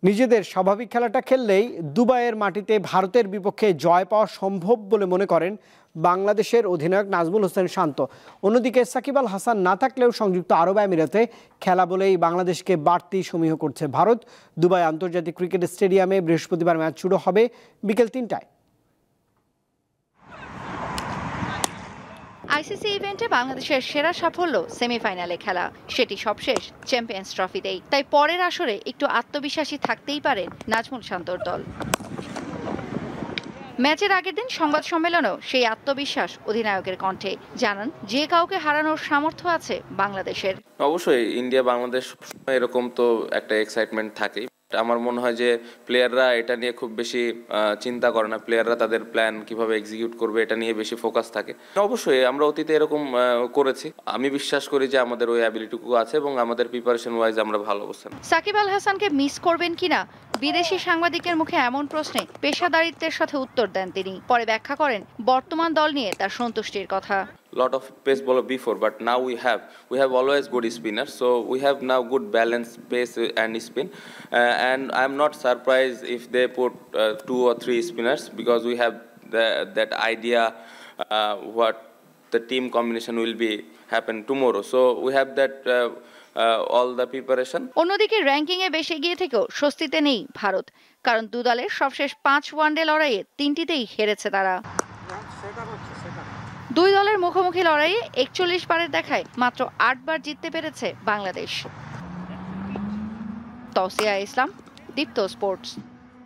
নিজেদের স্বাভাবিক খেলাটা খেললেই দুবাইয়ের মাটিতে ভারতের বিপক্ষে জয় পাওয়া সম্ভব বলে মনে করেন বাংলাদেশের অধিনায়ক নাজমুল হোসেন শান্ত। অন্যদিকে সাকিব আল হাসান না থাকলেও সংযুক্ত আরব আমিরাতে খেলা বলেই বাংলাদেশকে বাড়তি সমীহ করছে ভারত। দুবাই আন্তর্জাতিক ক্রিকেট স্টেডিয়ামে বৃহস্পতিবার ম্যাচ শুরু হবে বিকেল ৩টায়। আইসিসি ইভেন্টে বাংলাদেশের সেরা সাফল্য সেমিফাইনালে খেলা, সেটি সবশেষ চ্যাম্পিয়ন্স ট্রফিতেই। তাই পরের আসরে একটু আত্মবিশ্বাসী থাকতেই পারেন নাজমুল শান্তর দল। ম্যাচের আগের দিন সংবাদ সম্মেলনেও সেই আত্মবিশ্বাস অধিনায়কের কণ্ঠে। জানান, যে কাউকে হারানোর সামর্থ্য আছে বাংলাদেশের। অবশ্যই ইন্ডিয়া বাংলাদেশ এরকম তো একটা এক্সাইটমেন্ট থাকেই। আমার মনে হয় যে প্লেয়াররা এটা নিয়ে খুব বেশি চিন্তা করে না, প্লেয়াররা তাদের প্ল্যান কিভাবে এক্সিকিউট করবে এটা নিয়ে বেশি ফোকাস থাকে। অবশ্যই আমরা অতীতে এরকম করেছি। আমি বিশ্বাস করি যে আমাদের ওই অ্যাবিলিটিটুকু আছে এবং আমাদের প্রিপারেশন ওয়াইজ আমরা ভালো অবস্থান। সাকিব আল হাসানকে মিস করবেন কিনা বিদেশি সাংবাদিকের মুখে এমন প্রশ্নে পেশাদারিত্বের সাথে উত্তর দেন তিনি। পরে ব্যাখ্যা করেন বর্তমান দল নিয়ে তার সন্তুষ্টির কথা। Lot of pace bowler before, but now we have always good spinners, so we have now good balance pace and spin, and I'm not surprised if they put 2 or 3 spinners because we have that idea what the team combination will be happen tomorrow, so we have that all the preparation. অন্যদিকে ranking এ বেশ এগিয়ে থেকেও স্বস্তিতে নেই ভারত, কারণ দু দলের সবশেষ 5 ওয়ানডে লড়াইয়ে 3টিতেই হেরেছে তারা। দুই দলের মুখোমুখি লড়াইয়ে 41 বারের দেখায় মাত্র 8 বার জিততে পেরেছে বাংলাদেশ। তৌসিয়া ইসলাম, দীপ্ত স্পোর্টস।